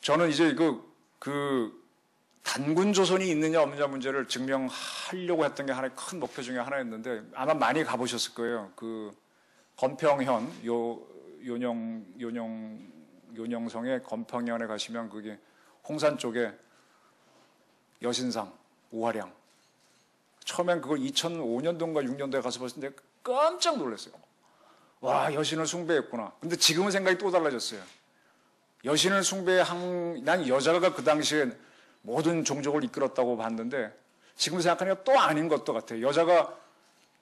저는 이제 그 단군 조선이 있느냐 없느냐 문제를 증명하려고 했던 게 하나의 큰 목표 중에 하나였는데 아마 많이 가보셨을 거예요. 그 건평현 요녕성의 건평현에 가시면 그게 홍산 쪽에 여신상 오화량. 처음엔 그걸 2005년도인가 6년도에 가서 봤을 때 깜짝 놀랐어요. 와, 여신을 숭배했구나. 근데 지금은 생각이 또 달라졌어요. 여신을 난 여자가 그 당시에 모든 종족을 이끌었다고 봤는데 지금 생각하니까 또 아닌 것도 같아요. 여자가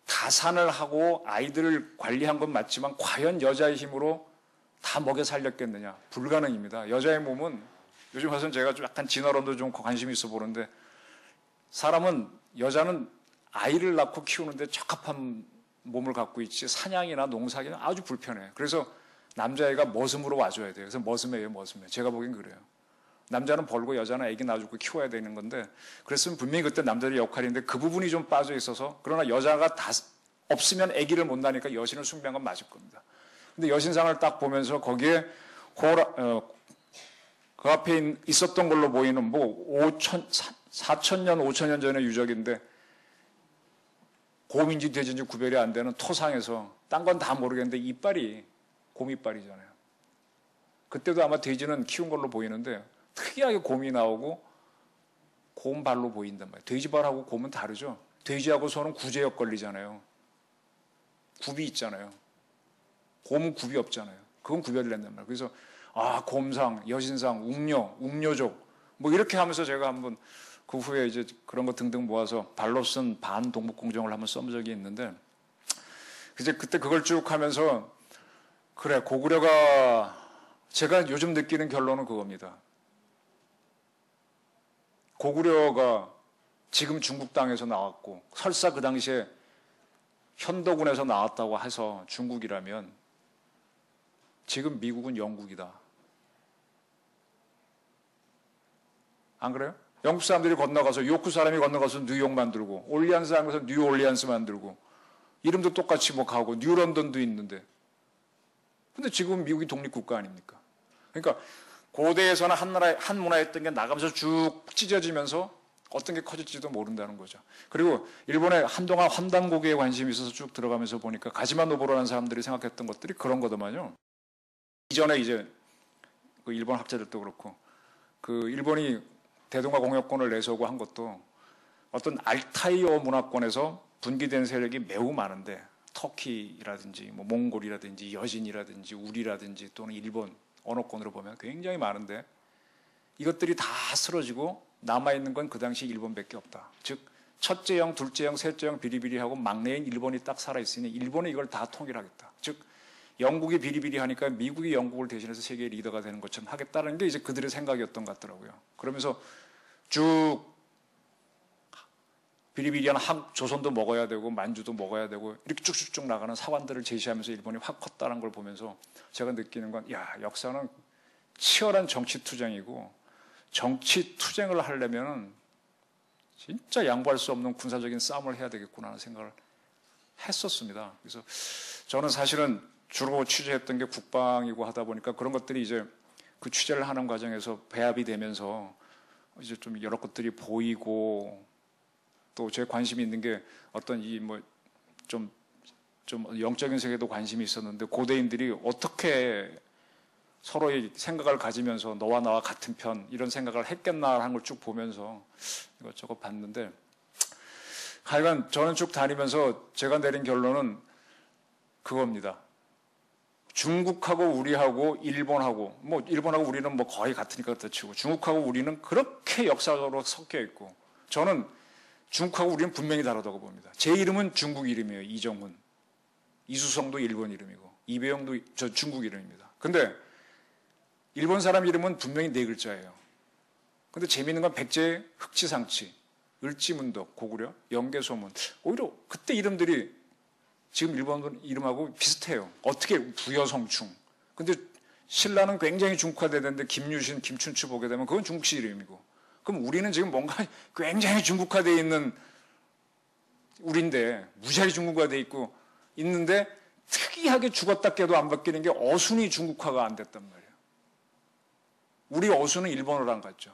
가산을 하고 아이들을 관리한 건 맞지만 과연 여자의 힘으로 다 먹여 살렸겠느냐? 불가능입니다. 여자의 몸은 요즘 와서는 제가 좀 약간 진화론도 좀 관심이 있어 보는데 여자는 아이를 낳고 키우는데 적합한 몸을 갖고 있지 사냥이나 농사기는 아주 불편해요. 그래서 남자애가 머슴으로 와줘야 돼요. 그래서 머슴이에요, 머슴. 제가 보기엔 그래요. 남자는 벌고 여자는 애기 낳아주고 키워야 되는 건데 그랬으면 분명히 그때 남자의 역할인데 그 부분이 좀 빠져 있어서 그러나 여자가 다 없으면 애기를 못 낳으니까 여신을 숭배한 건 맞을 겁니다. 근데 여신상을 딱 보면서 거기에 그 앞에 있었던 걸로 보이는 4,000년, 5,000년 전의 유적인데 곰인지 돼지인지 구별이 안 되는 토상에서 딴 건 다 모르겠는데 이빨이 곰이빨이잖아요. 그때도 아마 돼지는 키운 걸로 보이는데 특이하게 곰이 나오고 곰발로 보인단 말이에요. 돼지발하고 곰은 다르죠. 돼지하고 소는 구제역 걸리잖아요. 굽이 있잖아요. 곰은 굽이 없잖아요. 그건 구별을 낸단 말이에요. 그래서 곰상, 여신상, 웅녀족 뭐 이렇게 하면서 제가 한번 그 후에 이제 그런 거 등등 모아서 발로 쓴 반동북공정을 한번 써본 적이 있는데 이제 그때 그걸 쭉 하면서 그래 고구려가 제가 요즘 느끼는 결론은 그겁니다. 고구려가 지금 중국 땅에서 나왔고 설사 그 당시에 현도군에서 나왔다고 해서 중국이라면 지금 미국은 영국이다. 안 그래요? 영국 사람들이 건너가서 요크 사람이 건너가서 뉴욕 만들고 올리안스 사람이 가서 뉴올리안스 만들고 이름도 똑같이 뭐 가고 뉴런던도 있는데 근데 지금 미국이 독립국가 아닙니까? 그러니까 고대에서는 한 문화였던 게 나가면서 쭉 찢어지면서 어떤 게 커질지도 모른다는 거죠. 그리고 일본에 한동안 환단고기에 관심이 있어서 쭉 들어가면서 보니까 가지마 노보로라는 사람들이 생각했던 것들이 그런 거더만요. 이전에 이제 그 일본 학자들도 그렇고 그 일본이 대동아 공역권을 내세우고 한 것도 어떤 알타이어 문화권에서 분기된 세력이 매우 많은데 터키라든지 뭐 몽골이라든지 여진이라든지 우리라든지 또는 일본 언어권으로 보면 굉장히 많은데 이것들이 다 쓰러지고 남아있는 건 그 당시 일본밖에 없다. 즉 첫째 형, 둘째 형, 셋째 형 비리비리하고 막내인 일본이 딱 살아있으니 일본이 이걸 다 통일하겠다. 즉 영국이 비리비리하니까 미국이 영국을 대신해서 세계의 리더가 되는 것처럼 하겠다는 게 이제 그들의 생각이었던 것 같더라고요. 그러면서 쭉 비리비리한 조선도 먹어야 되고 만주도 먹어야 되고 이렇게 쭉쭉쭉 나가는 사관들을 제시하면서 일본이 확 컸다는 걸 보면서 제가 느끼는 건 역사는 치열한 정치투쟁이고 정치투쟁을 하려면 진짜 양보할 수 없는 군사적인 싸움을 해야 되겠구나 하는 생각을 했었습니다. 그래서 저는 사실은 주로 취재했던 게 국방이고 하다 보니까 그런 것들이 이제 그 취재를 하는 과정에서 배합이 되면서 이제 좀 여러 것들이 보이고 또 제 관심이 있는 게 어떤 이 뭐 좀 영적인 세계도 관심이 있었는데 고대인들이 어떻게 서로의 생각을 가지면서 너와 나와 같은 편 이런 생각을 했겠나 하는 걸 쭉 보면서 이것저것 봤는데 하여간 저는 쭉 다니면서 제가 내린 결론은 그겁니다. 중국하고 우리하고 일본하고 뭐 일본하고 우리는 뭐 거의 같으니까 그렇다 치고 중국하고 우리는 그렇게 역사적으로 섞여 있고 저는 중국하고 우리는 분명히 다르다고 봅니다. 제 이름은 중국 이름이에요. 이정훈. 이수성도 일본 이름이고 이배영도 저 중국 이름입니다. 근데 일본 사람 이름은 분명히 네 글자예요. 근데 재미있는 건 백제, 흑지상치, 을지문덕, 고구려, 영계소문 오히려 그때 이름들이 지금 일본 이름하고 비슷해요. 어떻게 부여성충. 근데 신라는 굉장히 중국화되는데 김유신, 김춘추 보게 되면 그건 중국식 이름이고 그럼 우리는 지금 뭔가 굉장히 중국화되어 있는 우리인데 무지하게 중국화되어 있고 있는데 특이하게 죽었다 깨도 안 바뀌는 게 어순이 중국화가 안 됐단 말이에요. 우리 어수는 일본어를 안 갔죠.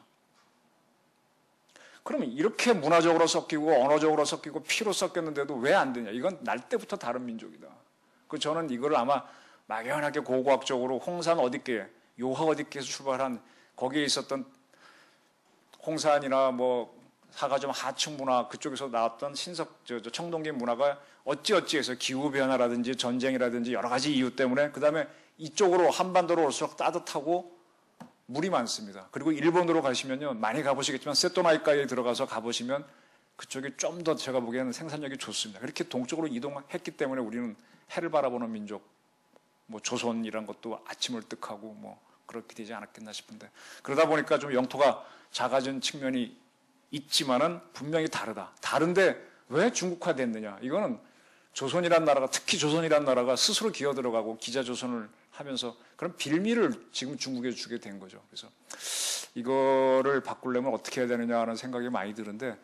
그러면 이렇게 문화적으로 섞이고 언어적으로 섞이고 피로 섞였는데도 왜 안 되냐? 이건 날 때부터 다른 민족이다. 저는 이걸 아마 막연하게 고고학적으로 홍산 어디께, 요하 어디께에서 출발한 거기에 있었던 홍산이나 뭐 사가점 하층 문화 그쪽에서 나왔던 청동기 문화가 어찌어찌해서 기후변화라든지 전쟁이라든지 여러 가지 이유 때문에 그 다음에 이쪽으로 한반도로 올수록 따뜻하고 물이 많습니다. 그리고 일본으로 가시면요. 많이 가보시겠지만 세토나이카에 들어가서 가보시면 그쪽이 좀 더 제가 보기에는 생산력이 좋습니다. 그렇게 동쪽으로 이동했기 때문에 우리는 해를 바라보는 민족, 뭐 조선이란 것도 아침을 뜻하고 뭐 그렇게 되지 않았겠나 싶은데 그러다 보니까 좀 영토가 작아진 측면이 있지만은 분명히 다르다. 다른데 왜 중국화됐느냐? 이거는 조선이란 나라가 특히 조선이란 나라가 스스로 기어들어가고 기자조선을 하면서 그런 빌미를 지금 중국에 주게 된 거죠. 그래서 이거를 바꾸려면 어떻게 해야 되느냐 하는 생각이 많이 드는데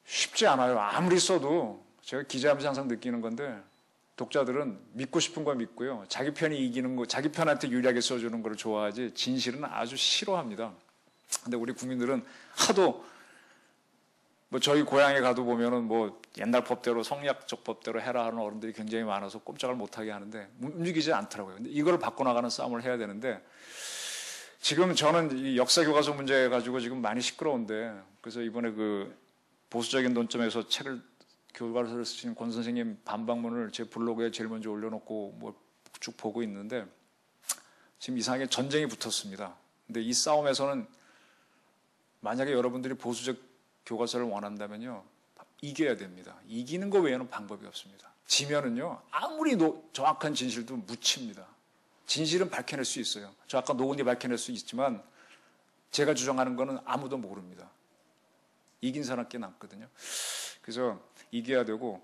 쉽지 않아요. 아무리 써도 제가 기자하면서 항상 느끼는 건데 독자들은 믿고 싶은 거 믿고요. 자기 편이 이기는 거, 자기 편한테 유리하게 써주는 걸 좋아하지 진실은 아주 싫어합니다. 근데 우리 국민들은 하도 뭐 저희 고향에 가도 보면은 뭐 옛날 법대로 성리학적 법대로 해라 하는 어른들이 굉장히 많아서 꼼짝을 못하게 하는데 움직이지 않더라고요. 근데 이걸 바꿔나가는 싸움을 해야 되는데 지금 저는 이 역사 교과서 문제 가지고 지금 많이 시끄러운데 그래서 이번에 그 보수적인 논점에서 책을 교과서를 쓰신 권 선생님 반박문을 제 블로그에 제일 먼저 올려놓고 뭐 쭉 보고 있는데 지금 이상하게 전쟁이 붙었습니다. 근데 이 싸움에서는 만약에 여러분들이 보수적 교과서를 원한다면요 이겨야 됩니다. 이기는 거 외에는 방법이 없습니다. 지면은요 아무리 정확한 진실도 묻힙니다. 진실은 밝혀낼 수 있어요. 저 아까 노건이 밝혀낼 수 있지만 제가 주장하는 거는 아무도 모릅니다. 이긴 사람께 남거든요. 그래서 이겨야 되고